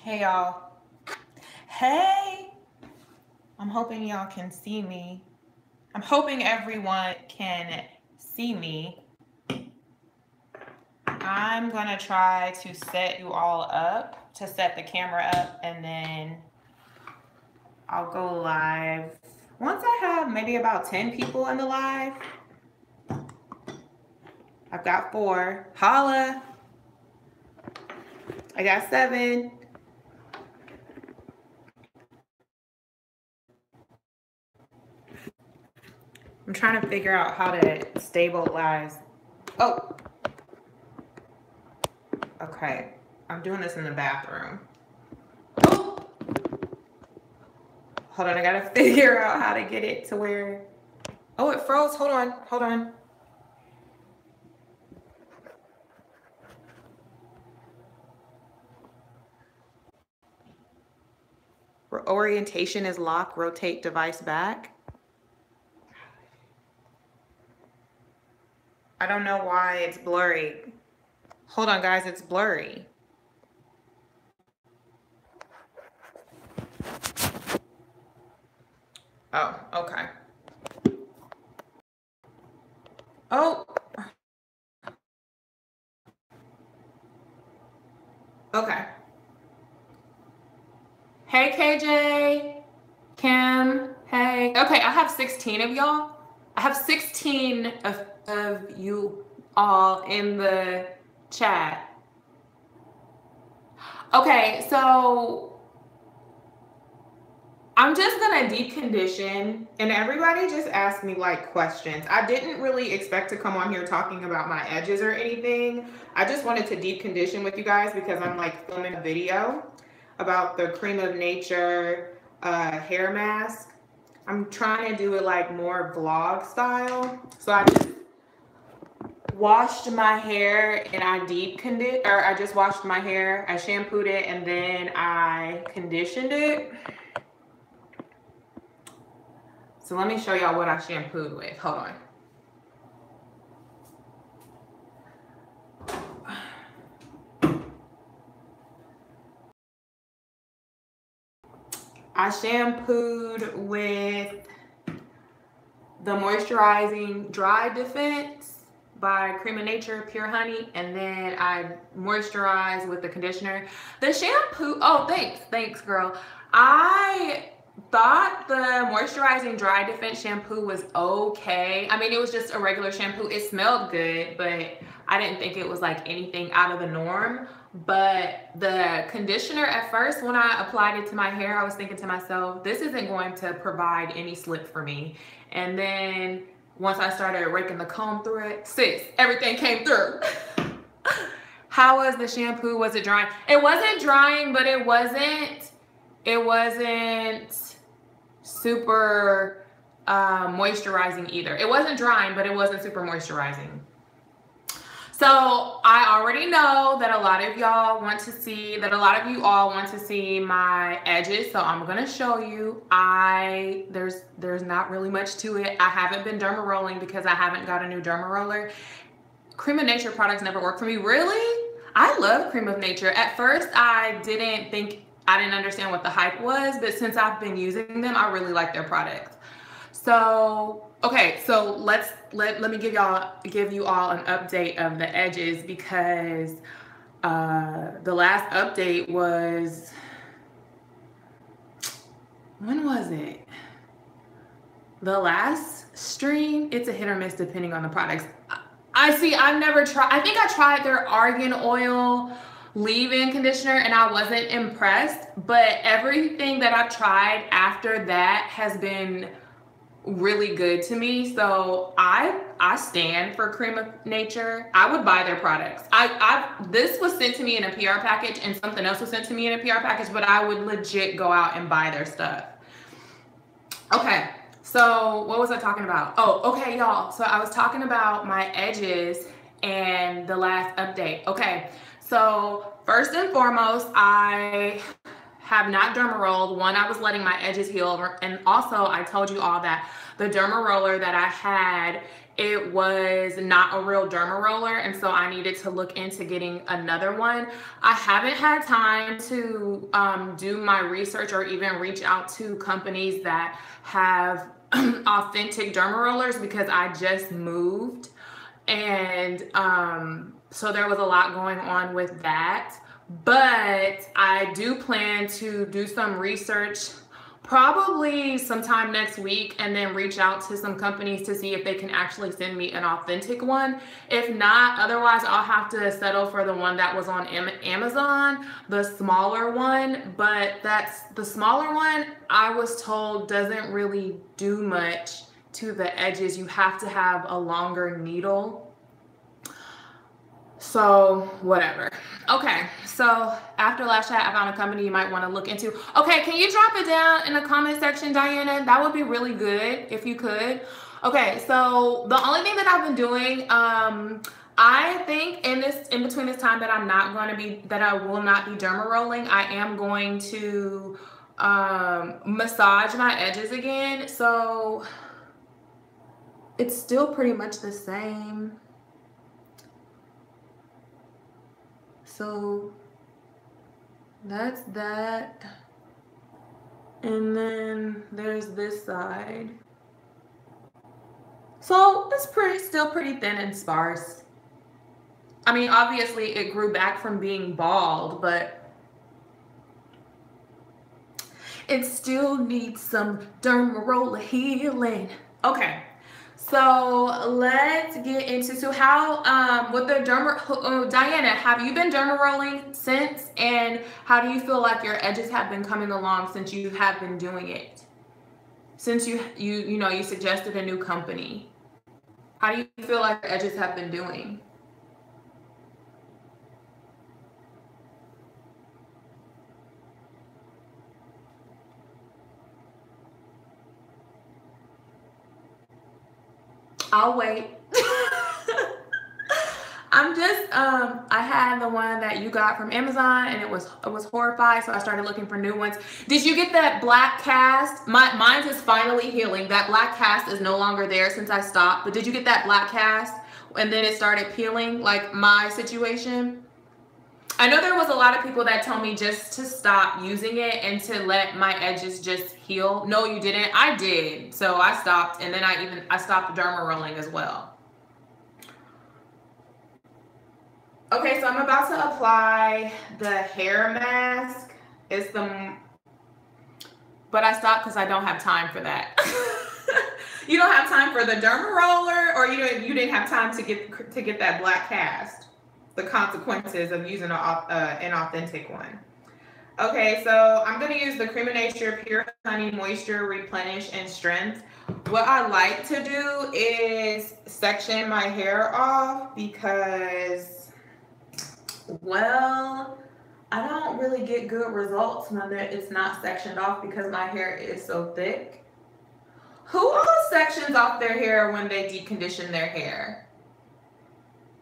Hey y'all. Hey! I'm hoping y'all can see me. I'm hoping everyone can see me. I'm gonna try to set you all up, to set the camera up, and then I'll go live. Once I have maybe about 10 people in the live. I've got 4. Holla! I got 7. I'm trying to figure out how to stabilize. Oh! Okay, I'm doing this in the bathroom. Oh! Hold on, I gotta figure out how to get it to where... Oh, it froze. Hold on, hold on. Orientation is lock, rotate device back. I don't know why it's blurry. Hold on, guys, it's blurry. Oh, okay. Oh. Okay. Hey, KJ, Kim, hey. Okay, I have 16 of y'all. I have 16 of you all in the chat. Okay, so I'm just gonna deep condition, and everybody just asked me like questions. I didn't really expect to come on here talking about my edges or anything. I just wanted to deep condition with you guys because I'm like filming a video about the Cream of Nature hair mask. I'm trying to do it like more vlog style. So I just washed my hair and I deep conditioned, or I just washed my hair, I shampooed it, and then I conditioned it. So let me show y'all what I shampooed with. Hold on. I shampooed with the Moisturizing Dry Defense by Cream of Nature Pure Honey, and then I moisturized with the conditioner. The shampoo, oh, thanks girl. I thought the Moisturizing Dry Defense shampoo was okay. I mean, it was just a regular shampoo. It smelled good, but I didn't think it was like anything out of the norm. But the conditioner, at first when I applied it to my hair, I was thinking to myself, this isn't going to provide any slip for me. And then once I started raking the comb through it, sis, everything came through. How was the shampoo? Was it drying? It wasn't drying, but it wasn't super moisturizing either. It wasn't drying, but it wasn't super moisturizing. So I already know that a lot of y'all want to see, that a lot of you all want to see my edges. So I'm gonna show you. There's not really much to it. I haven't been derma rolling because I haven't got a new derma roller. Cream of Nature products never work for me. Really? I love Cream of Nature. At first I didn't understand what the hype was, but since I've been using them, I really like their products. So, okay, so let me give you all an update of the edges, because the last update was, when was it? The last stream? It's a hit or miss depending on the products. I've never tried, I think I tried their argan oil leave-in conditioner and I wasn't impressed, but everything that I've tried after that has been really good to me. So I stand for Cream of Nature. I would buy their products. This was sent to me in a PR package and something else was sent to me in a PR package, but I would legit go out and buy their stuff. Okay, so what was I talking about? Oh, okay, y'all. So I was talking about my edges and the last update. Okay, so first and foremost, I have not derma rolled. One, I was letting my edges heal, and also I told you all that the derma roller that I had it was not a real derma roller, and so I needed to look into getting another one. I haven't had time to do my research or even reach out to companies that have authentic derma rollers because I just moved, and so there was a lot going on with that. But I do plan to do some research probably sometime next week and then reach out to some companies to see if they can actually send me an authentic one. If not, otherwise I'll have to settle for the one that was on Amazon, the smaller one. But the smaller one, I was told, doesn't really do much to the edges. You have to have a longer needle. So whatever. Okay, so after last chat, I found a company you might want to look into. Okay, can you drop it down in the comment section, Diana? That would be really good if you could. Okay, so the only thing that I've been doing, I think in between this time that I will not be derma rolling, I am going to massage my edges again. So it's still pretty much the same. So that's that. And then there's this side. So it's still pretty thin and sparse. I mean, obviously it grew back from being bald, but it still needs some derma roller healing. Okay. So let's get into how with the derma. Diana, have you been derma rolling since? And how do you feel like your edges have been coming along since you have been doing it? Since you suggested a new company, how do you feel like your edges have been doing? I'll wait. I had the one that you got from Amazon and it was horrified, so I started looking for new ones. Did you get that black cast? Mine is finally healing. That black cast is no longer there since I stopped, but did you get that black cast and then it started peeling like my situation? I know there was a lot of people that told me just to stop using it and to let my edges just heal. No, you didn't. I did. So I stopped, and then I stopped derma rolling as well. Okay, so I'm about to apply the hair mask. But I stopped because I don't have time for that. You don't have time for the derma roller, or you didn't have time to get that black cast. The consequences of using an authentic one. Okay, so I'm going to use the Cream of Nature Pure Honey Moisture Replenish and Strength. What I like to do is section my hair off because, well, I don't really get good results when it's not sectioned off because my hair is so thick. Who all sections off their hair when they decondition their hair?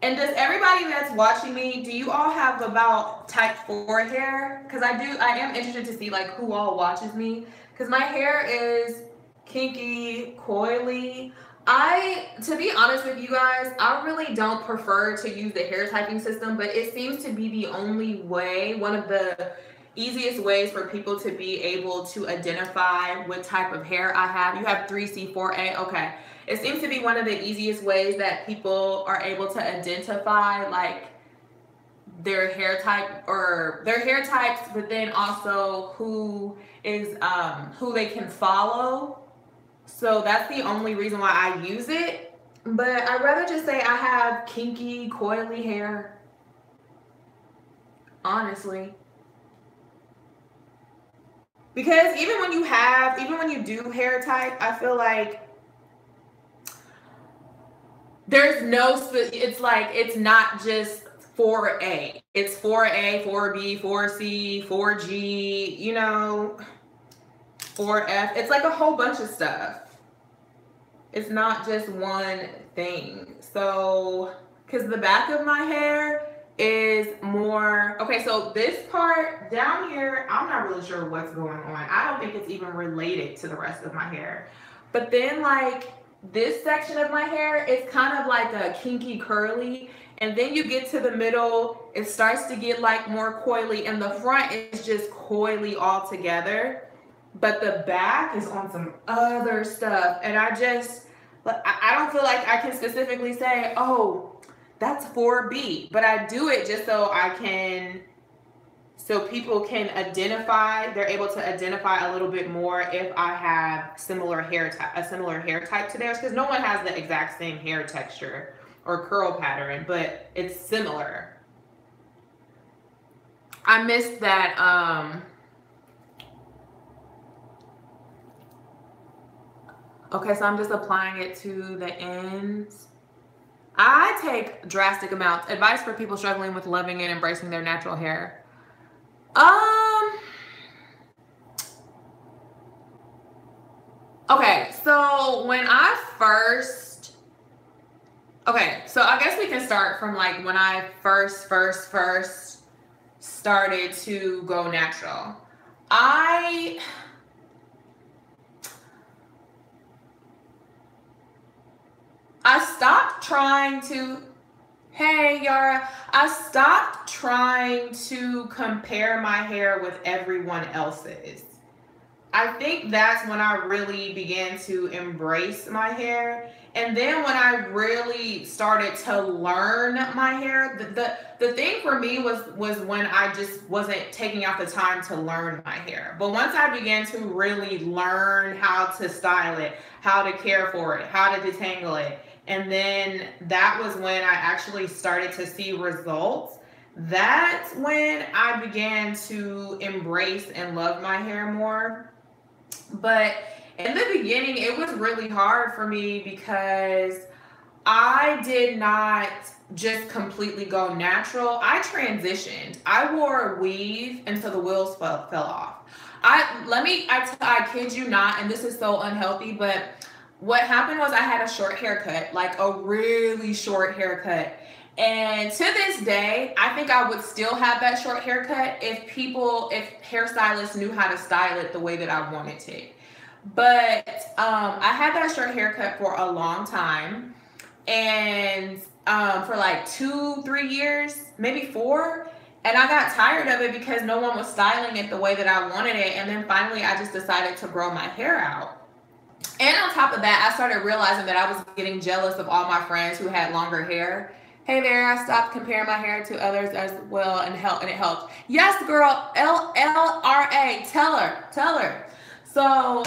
And does everybody that's watching me, do you all have about type 4 hair? Because I am interested to see like who all watches me. Because my hair is kinky, coily. To be honest with you guys, I really don't prefer to use the hair typing system, but it seems to be the only way, one of the easiest ways for people to be able to identify what type of hair I have. You have 3C, 4A, okay. It seems to be one of the easiest ways that people are able to identify like their hair type or their hair types, but then also who they can follow. So that's the only reason why I use it. But I'd rather just say I have kinky, coily hair. Honestly. Because even when you do hair type, I feel like it's not just 4A. It's 4A, 4B, 4C, 4G, 4F. It's like a whole bunch of stuff. It's not just one thing. So, because the back of my hair is more, okay, so this part down here, I'm not really sure what's going on. I don't think it's even related to the rest of my hair. But then like this section of my hair is kind of like a kinky curly, and then you get to the middle, it starts to get like more coily, and the front is just coily all together, but the back is on some other stuff. And I don't feel like I can specifically say, oh, that's 4B, but I do it just so people can identify, they're able to identify a little bit more if I have a similar hair type to theirs, because no one has the exact same hair texture or curl pattern, but it's similar. I missed that. Okay, so I'm just applying it to the ends. I take drastic amounts. Advice for people struggling with loving and embracing their natural hair. Okay, so when I first, so I guess we can start from like when I first started to go natural. I stopped trying to, hey Yara, I stopped trying to compare my hair with everyone else's. I think that's when I really began to embrace my hair. And then when I really started to learn my hair, the thing for me was when I just wasn't taking out the time to learn my hair. But once I began to really learn how to style it, how to care for it, how to detangle it, and then that was when I actually started to see results. That's when I began to embrace and love my hair more. But in the beginning, it was really hard for me because I did not just completely go natural. I transitioned. I wore a weave until the wheels fell off. I kid you not, and this is so unhealthy, but what happened was I had a short haircut, like a really short haircut. And to this day, I think I would still have that short haircut if hairstylists knew how to style it the way that I wanted to. But I had that short haircut for a long time, and for like 2-3 years, maybe 4. And I got tired of it because no one was styling it the way that I wanted it. And then finally, I just decided to grow my hair out. And on top of that, I started realizing that I was getting jealous of all my friends who had longer hair. Hey there, I stopped comparing my hair to others as well, and it helped. Yes, girl, LLRA, tell her. So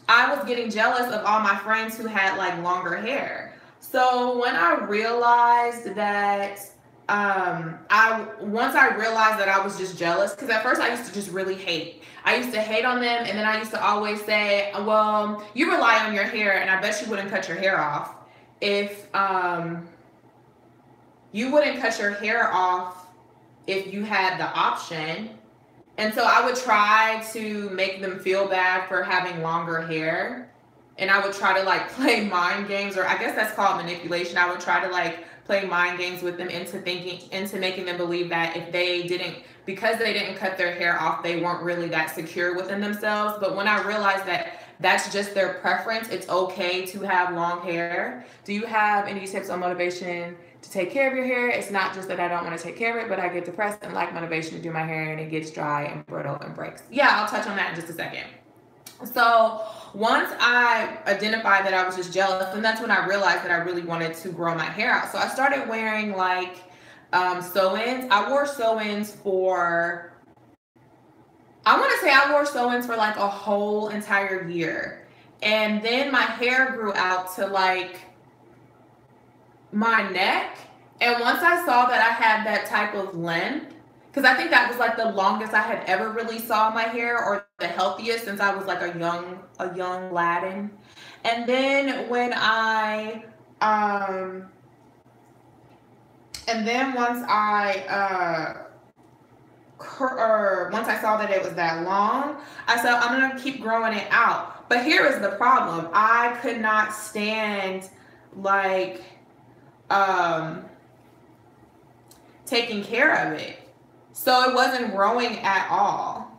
I was getting jealous of all my friends who had like longer hair. So when I realized that, once I realized that I was just jealous, because at first I used to just really hate. I used to hate on them, and then I used to always say, well, you rely on your hair, and I bet you wouldn't cut your hair off if you wouldn't cut your hair off if you had the option. And so I would try to make them feel bad for having longer hair. And I would try to like play mind games, or I guess that's called manipulation. I would try to like play mind games with them into making them believe that because they didn't cut their hair off, they weren't really that secure within themselves. But when I realized that that's just their preference, it's okay to have long hair. Do you have any tips on motivation to take care of your hair? It's not just that I don't want to take care of it, but I get depressed and lack motivation to do my hair, and it gets dry and brittle and breaks. Yeah, I'll touch on that in just a second. So once I identified that I was just jealous, and that's when I realized that I really wanted to grow my hair out. So I started wearing like sew-ins. I wore sew-ins for like a whole entire year. And then my hair grew out to like my neck. And once I saw that I had that type of length, because I think that was like the longest I had ever really saw my hair, or the healthiest since I was like a young Latin. And then once I saw that it was that long, I said, I'm gonna keep growing it out. But here is the problem. I could not stand like taking care of it. So it wasn't growing at all.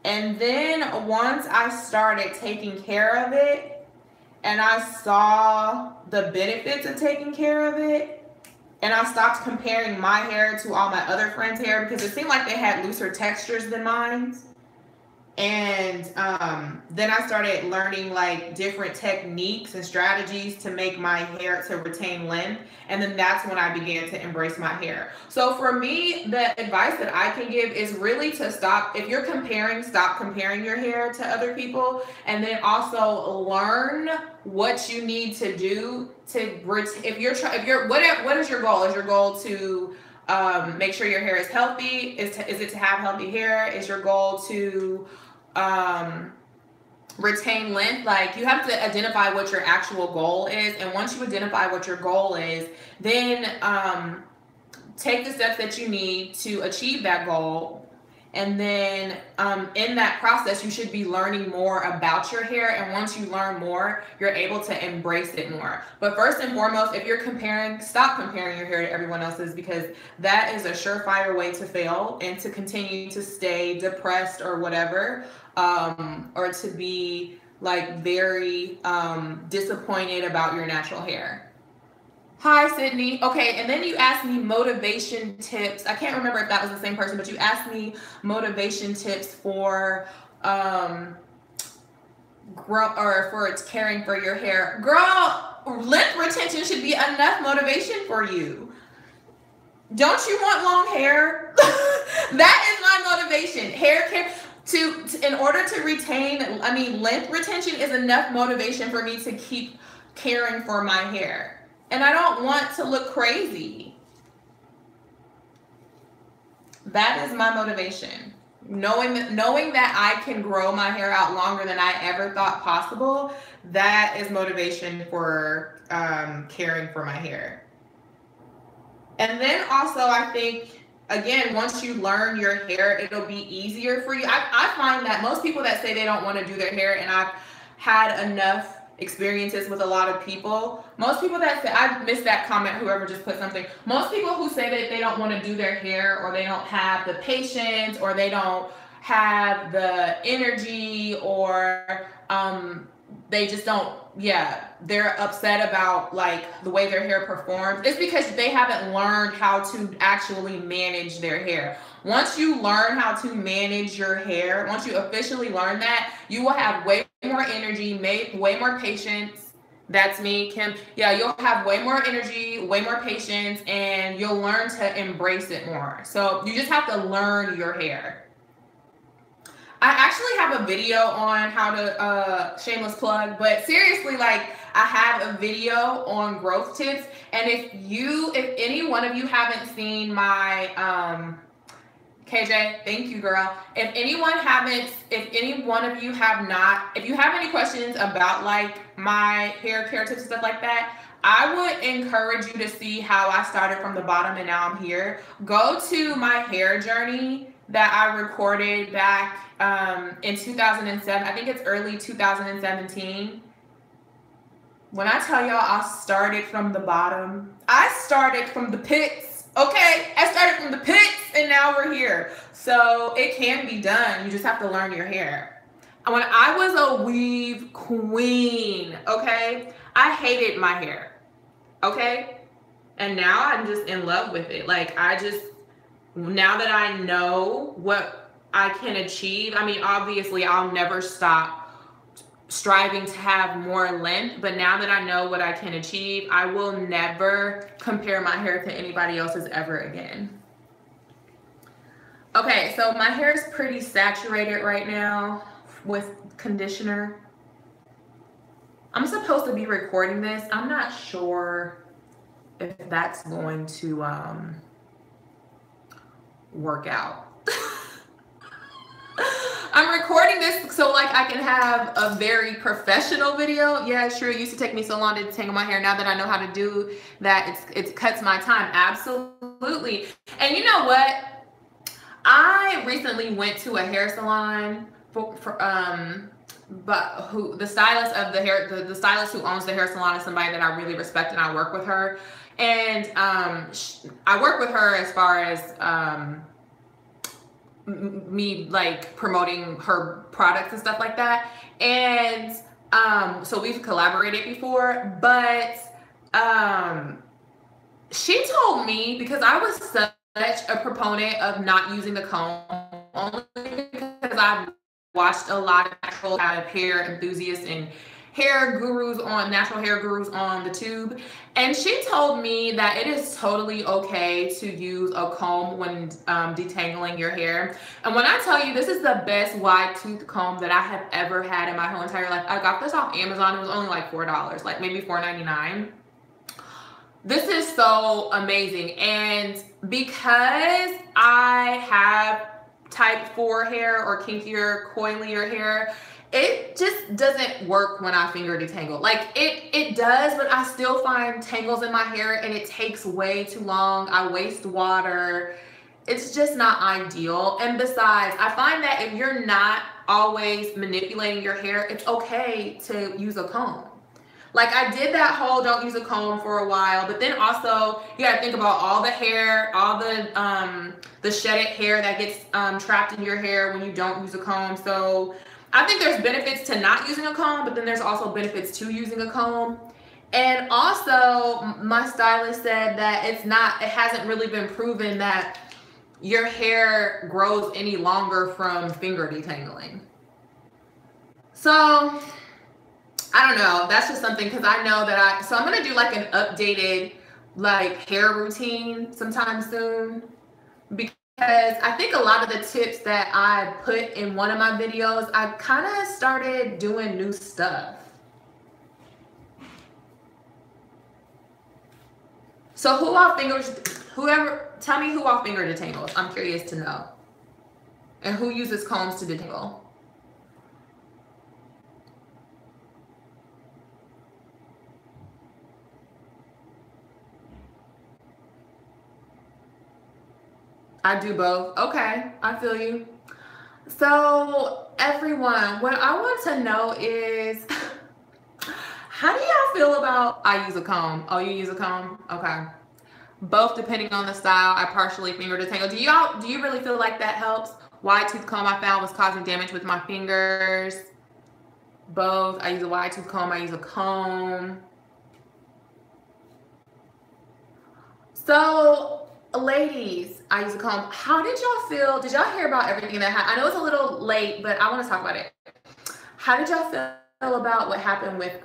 And then once I started taking care of it and I saw the benefits of taking care of it. And I stopped comparing my hair to all my other friends' hair because it seemed like they had looser textures than mine. And then I started learning like different techniques and strategies to make my hair to retain length. And then that's when I began to embrace my hair. So for me, the advice that I can give is really to stop. If you're comparing, stop comparing your hair to other people. And then also learn what you need to do to, what is your goal? Is your goal to make sure your hair is healthy? Is it to have healthy hair? Is your goal to retain length? Like, you have to identify what your actual goal is, and once you identify what your goal is, then take the steps that you need to achieve that goal. And then in that process, you should be learning more about your hair. And once you learn more, you're able to embrace it more. But first and foremost, if you're comparing, stop comparing your hair to everyone else's, because that is a surefire way to fail and to continue to stay depressed or whatever, or to be like very disappointed about your natural hair. Hi, Sydney. Okay, and then you asked me motivation tips. I can't remember if that was the same person, but you asked me motivation tips for caring for your hair. Girl, length retention should be enough motivation for you. Don't you want long hair? That is my motivation. Hair care. In order to retain, length retention is enough motivation for me to keep caring for my hair. And I don't want to look crazy. That is my motivation. Knowing that I can grow my hair out longer than I ever thought possible, that is motivation for caring for my hair. And then also, I think, again, once you learn your hair, it'll be easier for you. I find that most people that say they don't want to do their hair, and I've had enough experiences with a lot of people. Most people that say, I missed that comment, whoever just put something. Most people who say that they don't want to do their hair, or they don't have the patience, or they don't have the energy, or they just don't, they're upset about like the way their hair performs. It's because they haven't learned how to actually manage their hair. Once you learn how to manage your hair, once you officially learn that, you will have way more energy, way more patience. That's me, Kim. Yeah, you'll have way more energy, way more patience, and you'll learn to embrace it more. So you just have to learn your hair. I actually have a video on how to, shameless plug, but seriously, like, I have a video on growth tips. And if any one of you haven't seen my, KJ, thank you, girl. If any one of you have not, if you have any questions about like my hair care tips and stuff like that, I would encourage you to see how I started from the bottom and now I'm here. Go to my hair journey that I recorded back in 2007. I think it's early 2017. When I tell y'all I started from the bottom, I started from the pits. Okay, I started from the pits and now we're here. So it can be done. You just have to learn your hair. And when I was a weave queen, okay, I hated my hair, okay? And now I'm just in love with it. Like, now that I know what I can achieve, obviously I'll never stop striving to have more length, but now that I know what I can achieve, I will never compare my hair to anybody else's ever again. Okay, so my hair is pretty saturated right now with conditioner. I'm supposed to be recording this. I'm not sure if that's going to work out. I'm recording this so like I can have a very professional video. Yeah, sure, it used to take me so long to detangle my hair. Now that I know how to do that, it cuts my time. Absolutely. And you know what? I recently went to a hair salon but the stylist of the hair, the stylist who owns the hair salon is somebody that I really respect, and I work with her. And I work with her as far as me like promoting her products and stuff like that. And So we've collaborated before, but she told me, because I was such a proponent of not using the comb, only because I've watched a lot of natural hair enthusiasts and natural hair gurus on the tube. And she told me that it is totally okay to use a comb when detangling your hair. And when I tell you, this is the best wide tooth comb that I have ever had in my whole entire life. I got this off Amazon. It was only like $4, like maybe $4.99. This is so amazing. And because I have type 4 hair or kinkier, coilier hair, it just doesn't work when I finger detangle. Like it does, but I still find tangles in my hair and it takes way too long. I waste water. It's just not ideal. And besides, I find that if you're not always manipulating your hair, it's okay to use a comb. Like I did that whole don't use a comb for a while, but then also you gotta think about all the hair, all the shedded hair that gets trapped in your hair when you don't use a comb. So I think there's benefits to not using a comb, but then there's also benefits to using a comb. And also my stylist said that it hasn't really been proven that your hair grows any longer from finger detangling. So I don't know. That's just something, because I know that so I'm going to do like an updated like hair routine sometime soon, because I think a lot of the tips that I put in one of my videos, I kind of started doing new stuff. So tell me who all finger detangles. I'm curious to know. And who uses combs to detangle? I do both. Okay, I feel you. So everyone, what I want to know is, how do y'all feel about I use a comb? Oh, you use a comb? Okay. Both depending on the style. I partially finger detangle. Do you really feel like that helps? Wide tooth comb I found was causing damage with my fingers. Both. I use a wide tooth comb. I use a comb. So ladies, I use a comb. How did y'all feel? Did y'all hear about everything that happened? I know it's a little late, but I want to talk about it. How did y'all feel about what happened with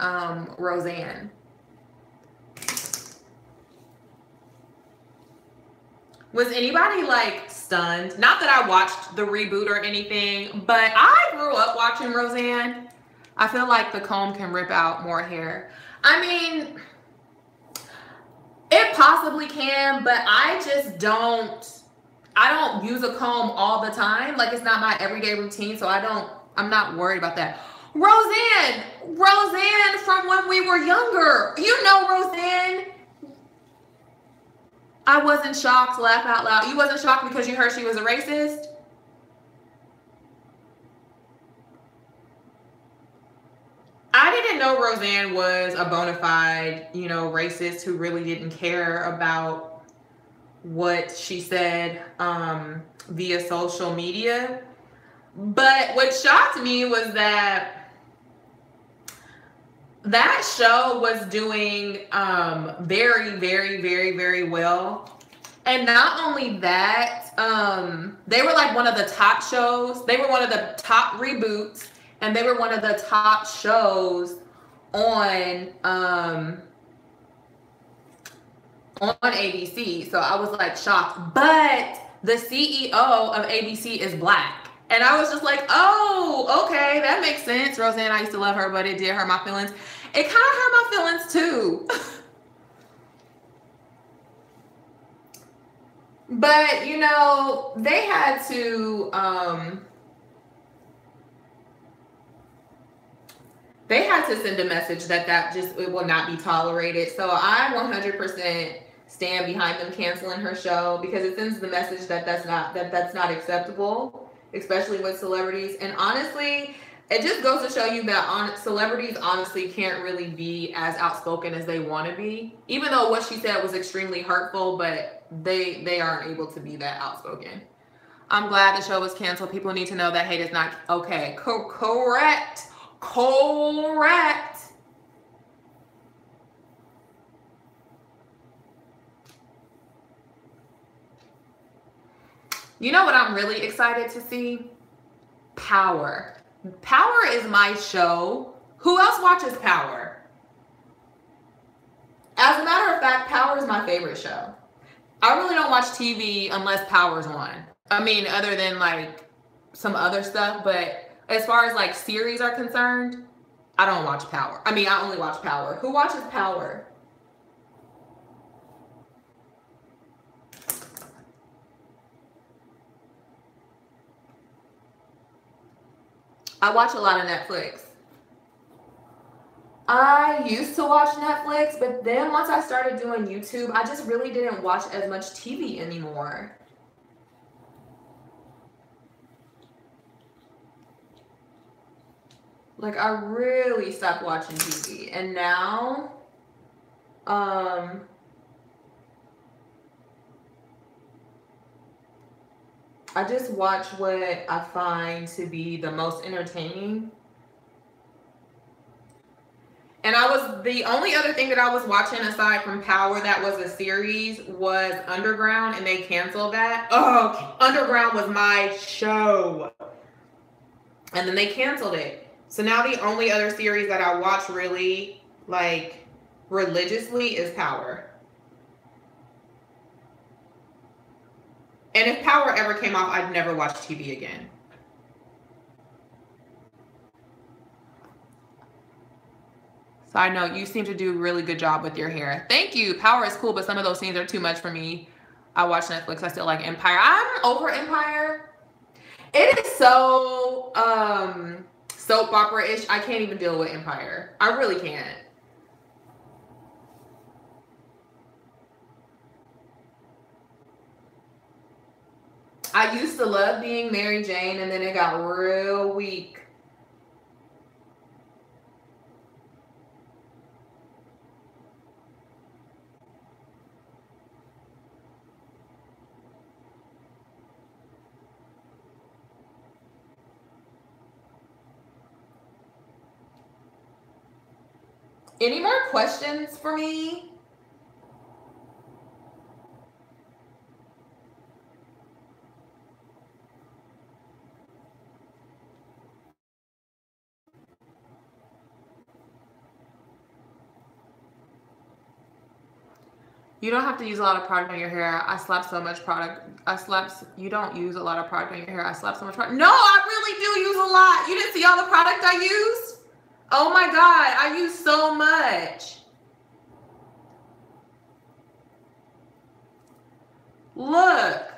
Roseanne? Was anybody like stunned? Not that I watched the reboot or anything, but I grew up watching Roseanne. I feel like the comb can rip out more hair. I mean, it possibly can, but I don't use a comb all the time. Like it's not my everyday routine, so I'm not worried about that. Roseanne from when we were younger. You know Roseanne. I wasn't shocked, laugh out loud. You wasn't shocked because you heard she was a racist? I didn't know Roseanne was a bona fide, racist who really didn't care about what she said via social media. But what shocked me was that show was doing very, very, very, very well. And not only that, they were like one of the top shows. They were one of the top reboots. And they were one of the top shows on ABC. So I was like shocked. But the CEO of ABC is Black. And I was just like, oh, okay, that makes sense. Roseanne, I used to love her, but it did hurt my feelings. It kind of hurt my feelings too. But, they had to... they had to send a message that it will not be tolerated. So I 100% stand behind them canceling her show, because it sends the message that's not acceptable, especially with celebrities. And honestly, it just goes to show you that celebrities honestly can't really be as outspoken as they want to be, even though what she said was extremely hurtful, but they aren't able to be that outspoken. I'm glad the show was canceled. People need to know that hate is not okay. Correct. Correct. You know what I'm really excited to see? Power. Power is my show. Who else watches Power? As a matter of fact, Power is my favorite show. I really don't watch TV unless Power's on. I mean, other than like some other stuff, but as far as like series are concerned, I don't watch Power. I mean, I only watch Power. Who watches Power? I watch a lot of Netflix. I used to watch Netflix, but then once I started doing YouTube, I just really didn't watch as much TV anymore. Like, I really stopped watching TV. And now, I just watch what I find to be the most entertaining. And the only other thing that I was watching aside from Power that was a series was Underground, and they canceled that. Oh, Underground was my show. And then they canceled it. So now the only other series that I watch really, like, religiously is Power. And if Power ever came off, I'd never watch TV again. Side note, you seem to do a really good job with your hair. Thank you. Power is cool, but some of those scenes are too much for me. I watch Netflix. I still like Empire. I'm over Empire. It is so soap opera-ish. I can't even deal with Empire. I really can't. I used to love being Mary Jane, and then it got real weak. Any more questions for me? You don't have to use a lot of product on your hair. I slap so much product. You don't use a lot of product on your hair. I slap so much product. No, I really do use a lot. You didn't see all the product I used? Oh my God, I use so much. Look.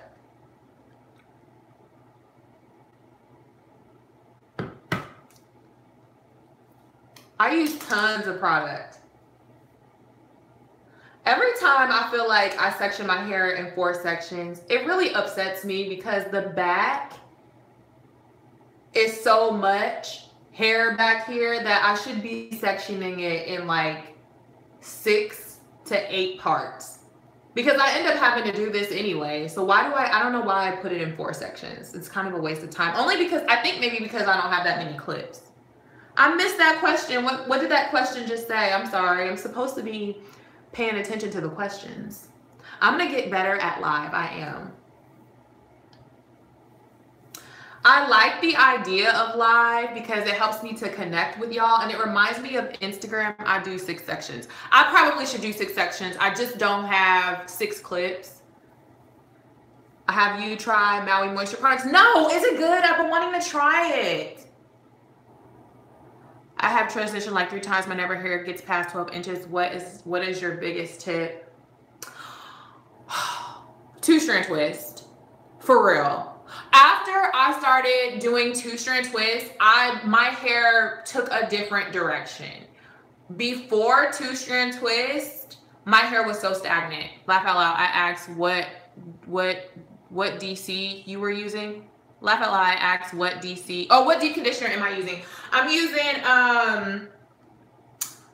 I use tons of product. Every time I feel like I section my hair in 4 sections, it really upsets me because the back is so much hair back here that I should be sectioning it in like 6 to 8 parts. Because I end up having to do this anyway. So why do I don't know why I put it in 4 sections. It's kind of a waste of time. Only because, I think maybe because I don't have that many clips. I missed that question. What did that question just say? I'm sorry. I'm supposed to be paying attention to the questions. I'm going to get better at live. I am. I like the idea of live because it helps me to connect with y'all, and it reminds me of Instagram. I do 6 sections. I probably should do 6 sections. I just don't have 6 clips. I have you try Maui Moisture products. No, is it good? I've been wanting to try it. I have transitioned like 3 times. My never hair gets past 12 inches. What is your biggest tip? 2-strand twist. For real. After I started doing 2-strand twists, my hair took a different direction. Before 2-strand twist, my hair was so stagnant. Laugh out loud. I asked what DC you were using. Laugh out loud. I asked what DC. Oh, what deep conditioner am I using? I'm using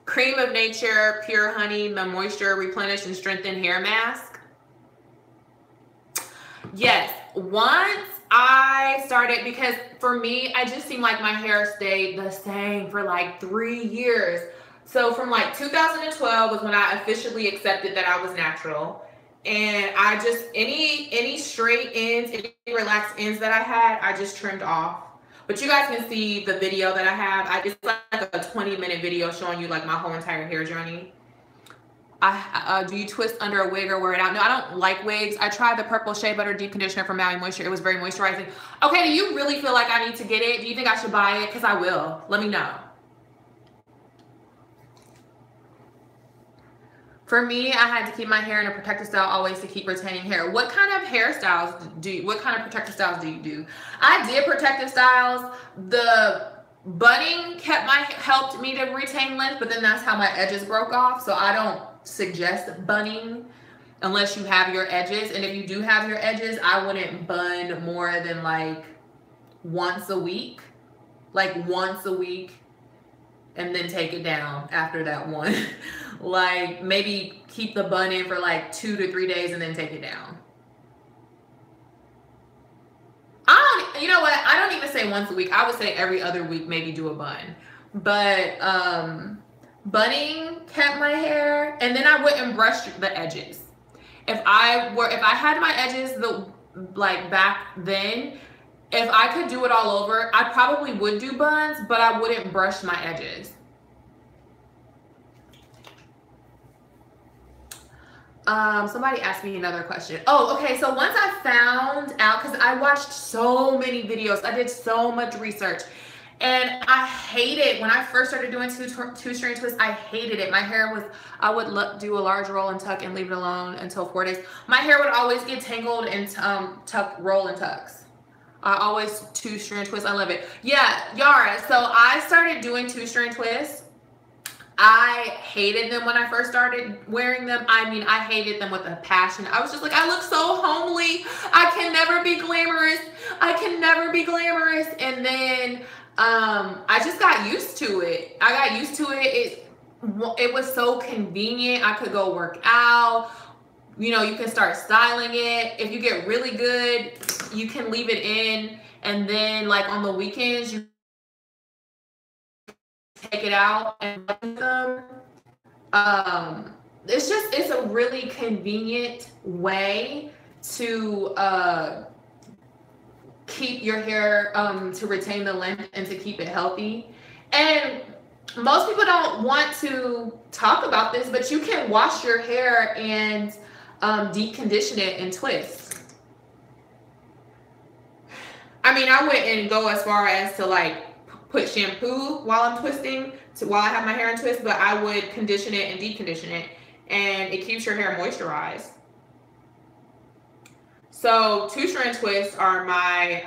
Cream of Nature Pure Honey, the Moisture Replenish and Strengthen Hair Mask. Yes, once I started because for me, I just seemed like my hair stayed the same for like 3 years. So from like 2012 was when I officially accepted that I was natural. And I just, any straight ends, any relaxed ends that I had, I just trimmed off. But you guys can see the video that I have. It's like a 20-minute video showing you like my whole entire hair journey. Do you twist under a wig or wear it out? No, I don't like wigs. I tried the purple shea butter deep conditioner from Maui Moisture. It was very moisturizing. Okay, do you really feel like I need to get it? Do you think I should buy it? Because I will. Let me know. For me, I had to keep my hair in a protective style always to keep retaining hair. What kind of hairstyles do you, what kind of protective styles do you do? I did protective styles. The bunning helped me to retain length, but then that's how my edges broke off. So I don't suggest bunning unless you have your edges. And if you do have your edges, I wouldn't bun more than like once a week. Like once a week. And then take it down after that one. Like maybe keep the bun in for like 2 to 3 days and then take it down. You know what? I don't even say once a week. I would say every other week, maybe do a bun. But bunning kept my hair, and then I wouldn't brush the edges. If I had my edges like back then, if I could do it all over, I probably would do buns, but I wouldn't brush my edges. Somebody asked me another question. Oh, okay. So once I found out, because I watched so many videos, I did so much research, and I hated when I first started doing two-string twists. I hated it. My hair was, I would do a large roll and tuck and leave it alone until 4 days. My hair would always get tangled and roll and tucks. I always two-string twist. I love it. Yeah, Yara. So I started doing two-string twists. I hated them when I first started wearing them. I mean, I hated them with a passion. I was just like, I look so homely. I can never be glamorous. I can never be glamorous. And then I just got used to it. I got used to it. It was so convenient. I could go work out. You know, you can start styling it. If you get really good, you can leave it in. And then like on the weekends, you take it out and them. It's a really convenient way to keep your hair, to retain the length and to keep it healthy. And most people don't want to talk about this, but you can wash your hair and deep condition it and twist. I mean, I wouldn't go as far as to like put shampoo while I'm twisting, while I have my hair in twist, but I would condition it and deep condition it, and it keeps your hair moisturized. So two-string twists are my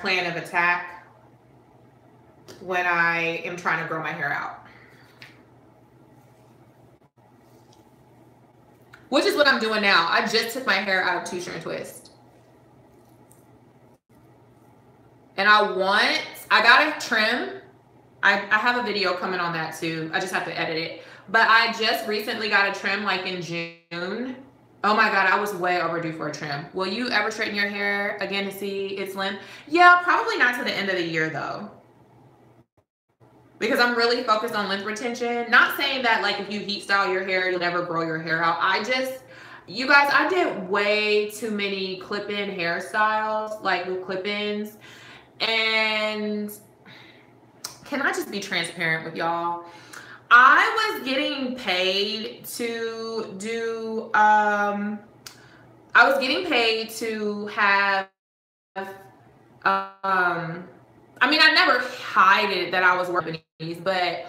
plan of attack when I am trying to grow my hair out. Which is what I'm doing now. I just took my hair out of two-string twist. And I got a trim. I have a video coming on that too. I just have to edit it. But I just recently got a trim like in June. Oh my God, I was way overdue for a trim. Will you ever straighten your hair again to see its length? Yeah, probably not to the end of the year though. Because I'm really focused on length retention. Not saying that like if you heat style your hair, you'll never grow your hair out. You guys, I did way too many clip-in hairstyles, like with clip-ins. And can I just be transparent with y'all? I was getting paid to do, I was getting paid to have, I mean, I never hid that I was working these, but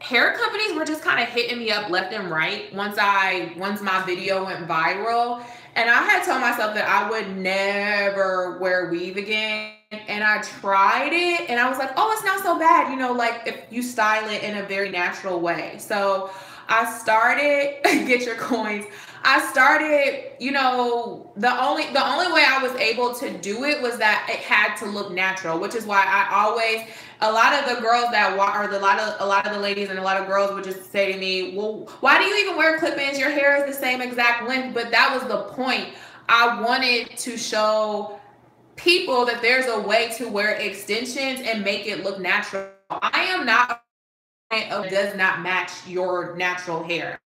hair companies were just kind of hitting me up left and right once my video went viral. And I had told myself that I would never wear weave again. And I tried it and I was like, oh, it's not so bad. You know, like if you style it in a very natural way. So I started, get your coins. I started, you know, the only way I was able to do it was that it had to look natural, which is why I always, a lot of the girls that or a lot of the ladies and a lot of girls would just say to me, well, why do you even wear clip-ins? Your hair is the same exact length. But that was the point. I wanted to show people that there's a way to wear extensions and make it look natural. I am not does not match your natural hair.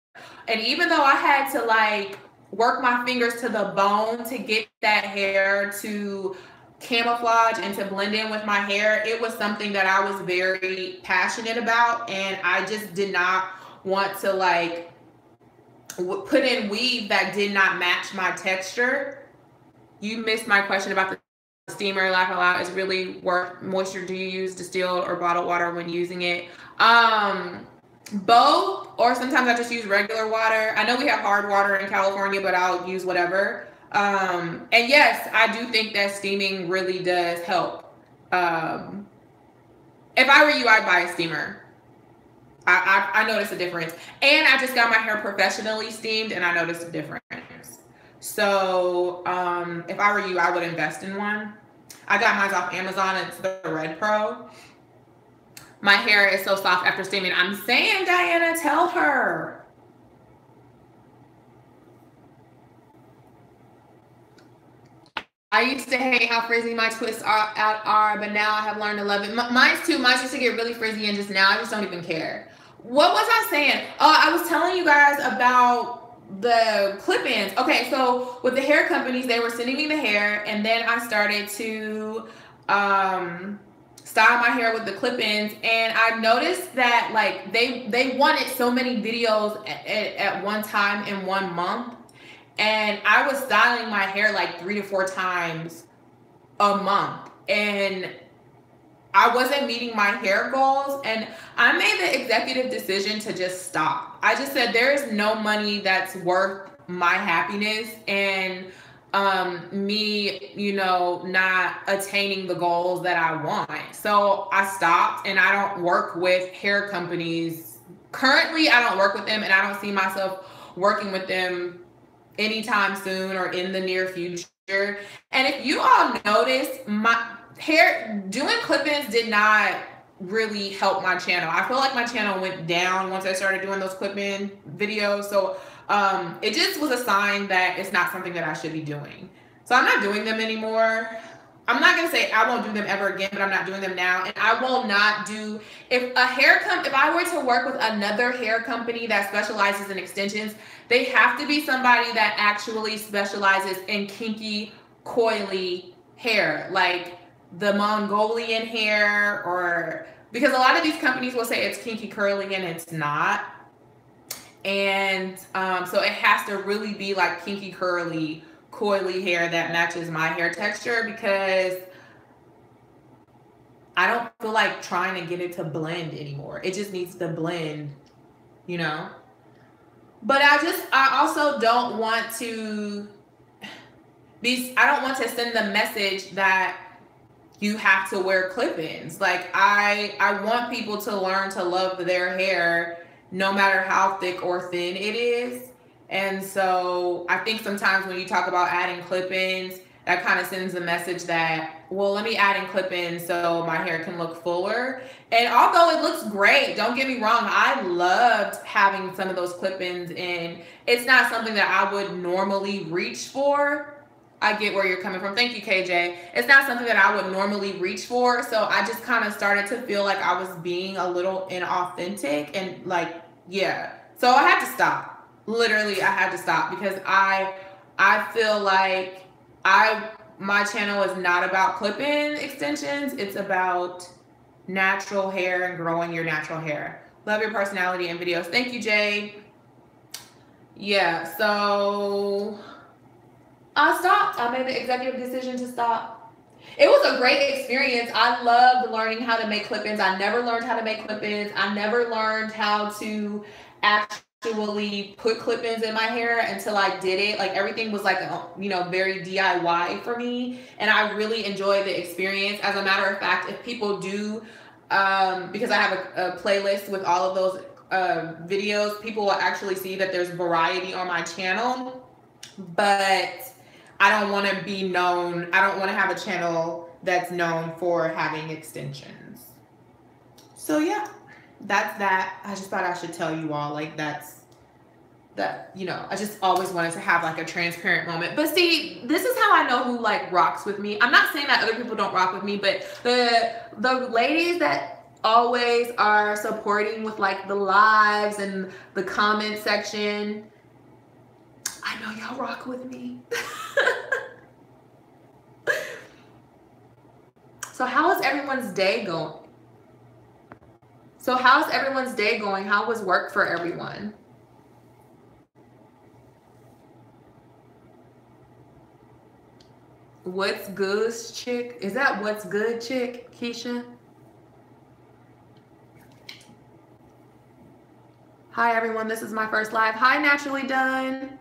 And even though I had to like work my fingers to the bone to get that hair to camouflage and to blend in with my hair, it was something that I was very passionate about. And I just did not want to like put in weave that did not match my texture. You missed my question about the steamer. Laugh out loud. Is really what moisture do you use, distilled or bottled water when using it? Both, or sometimes I just use regular water. I know we have hard water in California, but I'll use whatever. And yes, I do think that steaming really does help. If I were you, I'd buy a steamer. I noticed a difference. And I just got my hair professionally steamed and I noticed a difference. So if I were you, I would invest in one. I got mine off Amazon. It's the Red Pro. My hair is so soft after steaming. I'm saying, Diana, tell her. I used to hate how frizzy my twists are, but now I have learned to love it. Mine's too. Mine used to get really frizzy, and just now I just don't even care. What was I saying? I was telling you guys about the clip-ins. Okay, so with the hair companies, they were sending me the hair, and then I started to style my hair with the clip-ins, and I've noticed that like they wanted so many videos at one time in 1 month, and I was styling my hair like 3 to 4 times a month, and I wasn't meeting my hair goals, and I made the executive decision to just stop. I just said there is no money that's worth my happiness and me, you know, not attaining the goals that I want. So I stopped, and I don't work with hair companies. Currently, I don't work with them, and I don't see myself working with them anytime soon or in the near future. And if you all notice, my hair doing clip-ins did not really help my channel. I feel like my channel went down once I started doing those clip-in videos. So it just was a sign that it's not something that I should be doing. So I'm not doing them anymore. I'm not gonna say I won't do them ever again, but I'm not doing them now. And I will not do, if I were to work with another hair company that specializes in extensions, they have to be somebody that actually specializes in kinky, coily hair, like the Mongolian hair, or because a lot of these companies will say it's kinky curly and it's not. And so it has to really be like kinky curly coily hair that matches my hair texture, because I don't feel like trying to get it to blend anymore. It just needs to blend, you know. But I also don't want to send the message that you have to wear clip-ins. Like I want people to learn to love their hair no matter how thick or thin it is. And so I think sometimes when you talk about adding clip-ins, that kind of sends a message that, well, let me add in clip-ins so my hair can look fuller. And although it looks great, don't get me wrong, I loved having some of those clip-ins in. It's not something that I would normally reach for. I get where you're coming from. Thank you, KJ. It's not something that I would normally reach for. So I just kind of started to feel like I was being a little inauthentic, and like, yeah. So I had to stop. Literally, I had to stop, because I feel like my channel is not about clip-in extensions. It's about natural hair and growing your natural hair. Love your personality and videos. Thank you, Jay. Yeah, so I stopped. I made the executive decision to stop. It was a great experience. I loved learning how to make clip-ins. I never learned how to make clip-ins. I never learned how to actually put clip-ins in my hair until I did it. Like everything was like, very DIY for me. And I really enjoyed the experience. As a matter of fact, if people do, because I have a playlist with all of those videos, people will actually see that there's variety on my channel, but I don't want to be known. I don't want to have a channel that's known for having extensions. So yeah, that's that. I just thought I should tell you all, like, that, you know, I just always wanted to have like a transparent moment. But see, this is how I know who like rocks with me. I'm not saying that other people don't rock with me, but the ladies that always are supporting with like the lives and the comment section, I know y'all rock with me. So how is everyone's day going? How was work for everyone? What's good, chick? Is that what's good, chick, Keisha? Hi, everyone. This is my first live. Hi, Naturally Done.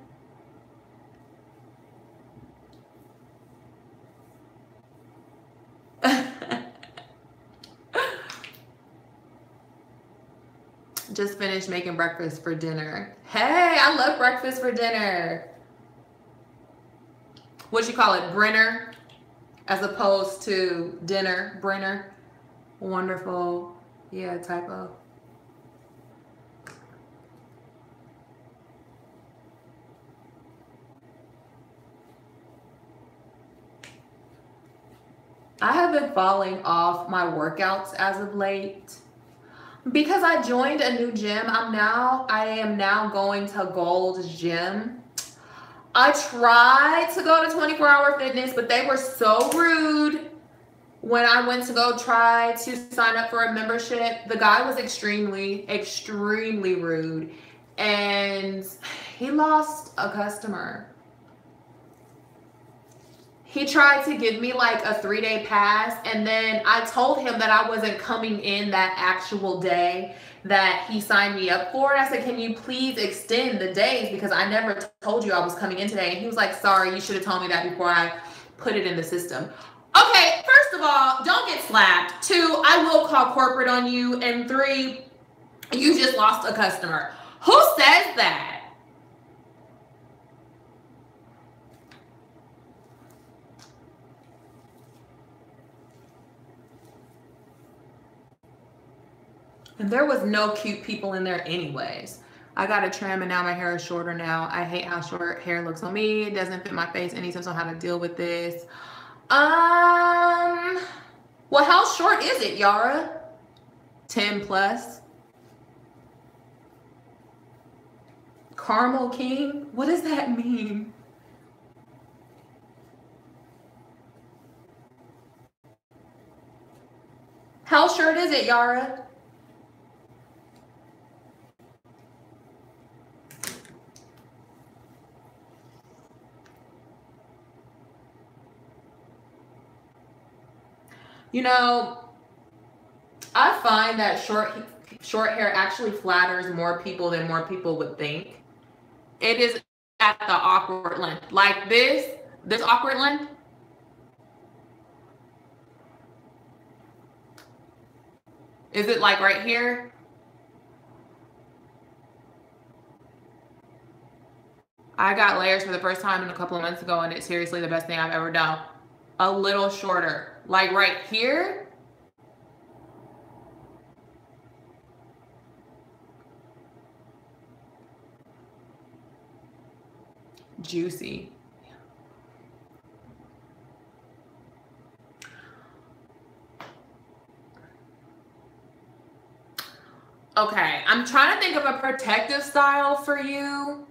Just finished making breakfast for dinner. Hey, I love breakfast for dinner. What you call it, Brenner, as opposed to dinner, Brenner. Wonderful. Yeah, typo. I have been falling off my workouts as of late because I joined a new gym. I am now going to Gold's Gym. I tried to go to 24-Hour Fitness, but they were so rude when I went to go try to sign up for a membership. The guy was extremely rude, and he lost a customer. He tried to give me like a 3-day pass, and then I told him that I wasn't coming in that actual day that he signed me up for. And I said, can you please extend the days, because I never told you I was coming in today. And he was like, sorry, you should have told me that before I put it in the system. Okay, first of all, don't get slapped. 2, I will call corporate on you. And 3, you just lost a customer. Who says that? And there was no cute people in there anyways. I got a trim and now my hair is shorter now. I hate how short hair looks on me. It doesn't fit my face. Any tips on how to deal with this? Well, how short is it, Yara? 10 plus. Caramel King? What does that mean? How short is it, Yara? You know, I find that short hair actually flatters more people than more people would think. It is at the awkward length. Like this awkward length. Is it like right here? I got layers for the first time in a couple of months ago, and it's seriously the best thing I've ever done. A little shorter. Like right here. Juicy. Okay, I'm trying to think of a protective style for you.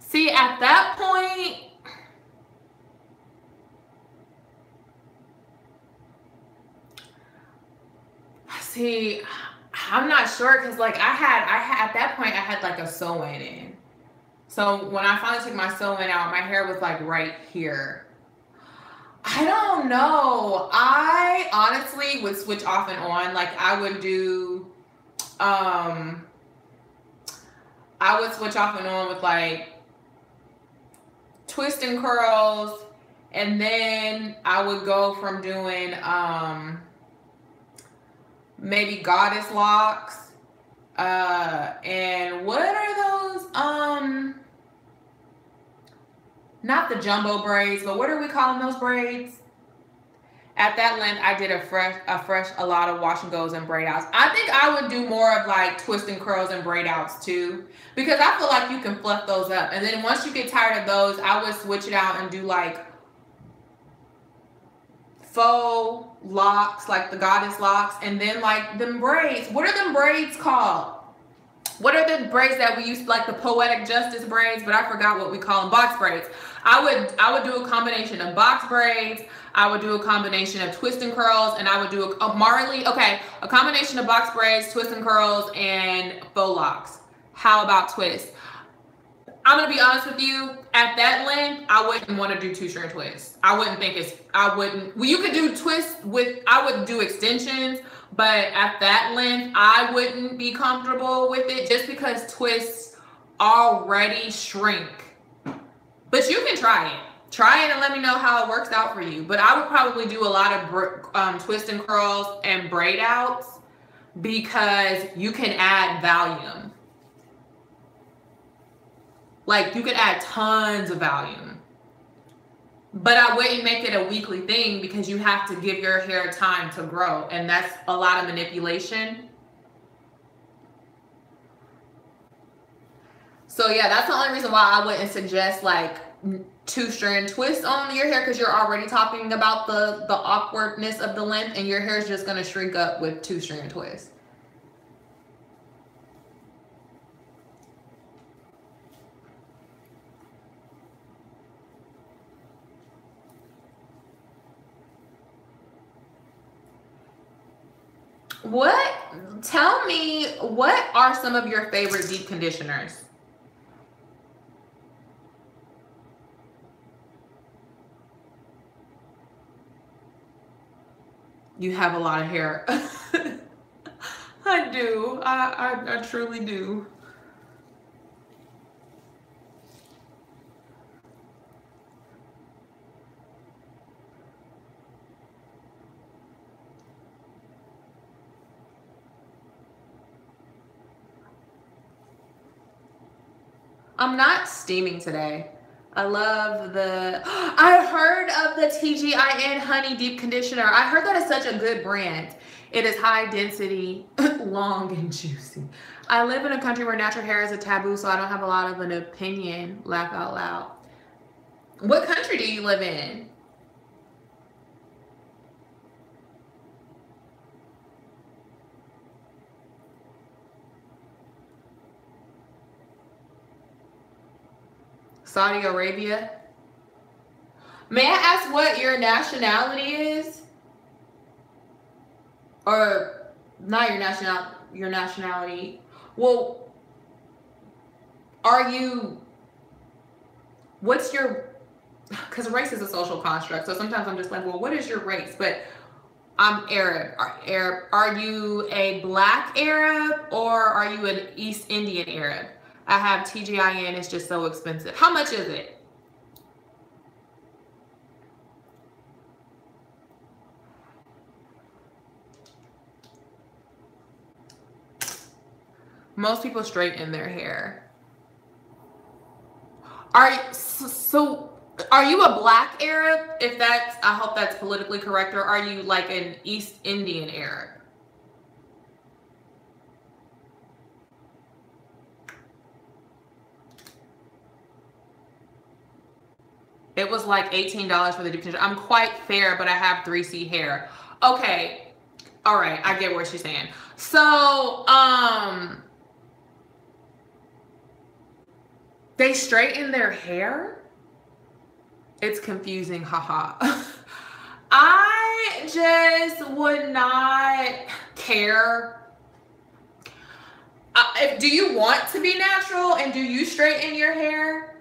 See, at that point, see, I'm not sure, because like I had at that point I had like a sew-in in. So when I finally took my sew-in out, my hair was like right here. I don't know. I honestly would switch off and on. Like I would do, I would switch off and on with like twist and curls, And then I would go from doing maybe goddess locks. And what are those? Not the jumbo braids, but what are we calling those braids? At that length, I did a lot of wash and goes and braid outs. I think I would do more of like twist and curls and braid outs too, because I feel like you can fluff those up. And then once you get tired of those, I would switch it out and do like faux locks, like the goddess locks, and then like them braids. What are them braids called? What are the braids that we used, like the poetic justice braids, but I forgot what we call them, box braids. I would do a combination of box braids. I would do a combination of twist and curls, and I would do a Marley, okay, a combination of box braids, twist and curls, and faux locks. How about twist? I'm gonna be honest with you, at that length, I wouldn't want to do 2-strand twists. I wouldn't think it's, well, you could do twists with, I would do extensions, but at that length, I wouldn't be comfortable with it just because twists already shrink. But you can try it. Try it and let me know how it works out for you. But I would probably do a lot of twist and curls and braid outs because you can add volume. Like you can add tons of volume. But I wouldn't make it a weekly thing because you have to give your hair time to grow. And that's a lot of manipulation. So yeah, that's the only reason why I wouldn't suggest like 2-strand twists on your hair, because you're already talking about the awkwardness of the length, and your hair is just going to shrink up with 2-strand twists. Tell me, what are some of your favorite deep conditioners? You have a lot of hair. I do. I truly do. I'm not steaming today. I love the, I heard of the TGIN Honey Deep Conditioner. I heard that is such a good brand. It is high density, long and juicy. I live in a country where natural hair is a taboo, so I don't have a lot of an opinion, laugh out loud. What country do you live in? Saudi Arabia. May I ask what your nationality is? Or not your nationality. Well, what's your, because race is a social construct, so sometimes I'm just like, well, what is your race? But I'm Arab. Are you a black Arab or are you an East Indian Arab? I have TGIN, it's just so expensive. How much is it? Most people straighten their hair. Are you a black Arab? If that's, I hope that's politically correct, or are you like an East Indian Arab? It was like $18 for the deep conditioner. I'm quite fair, but I have 3C hair. Okay. All right. I get what she's saying. So, they straighten their hair? It's confusing. Haha. I just would not care. Do you want to be natural and do you straighten your hair?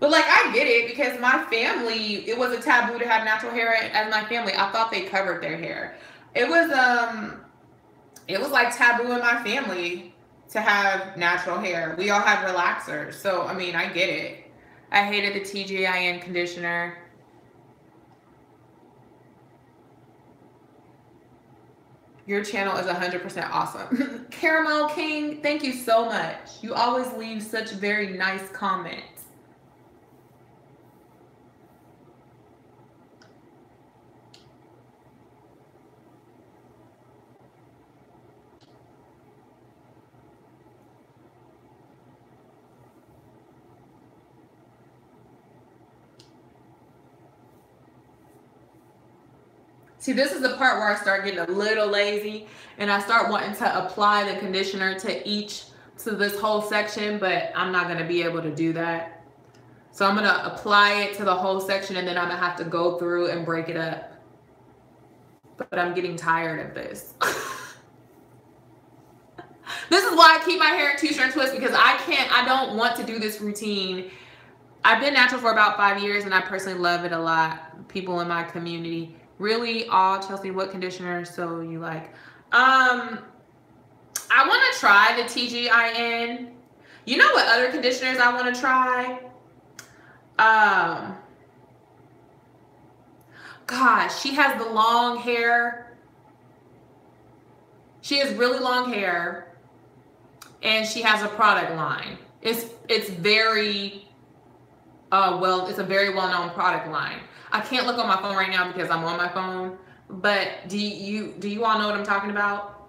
But like, I get it because my family, it was a taboo to have natural hair as my family. I thought they covered their hair. It it was like taboo in my family to have natural hair. We all had relaxers. So, I mean, I get it. I hated the TGIN conditioner. Your channel is 100% awesome. Caramel King, thank you so much. You always leave such very nice comments. See, this is the part where I start getting a little lazy and I start wanting to apply the conditioner to this whole section, but I'm not gonna be able to do that. So I'm gonna apply it to the whole section and then I'm gonna have to go through and break it up. But I'm getting tired of this. This is why I keep my hair in two-strand twists, because I don't want to do this routine. I've been natural for about 5 years and I personally love it a lot. People in my community. Really, Chelsea, what conditioner so you like? I want to try the TGIN. You know what other conditioners I want to try? Gosh, she has the long hair. She has really long hair, and she has a product line. It's very it's a very well-known product line. I can't look on my phone right now because I'm on my phone, but do you all know what I'm talking about?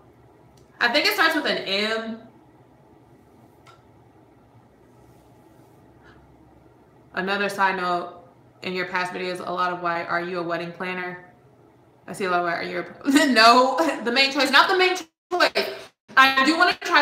I think it starts with an M. Another side note, in your past videos, a lot of white. Are you a wedding planner? I see a lot of white. Are you no, the main choice, not the main choice. I do want to try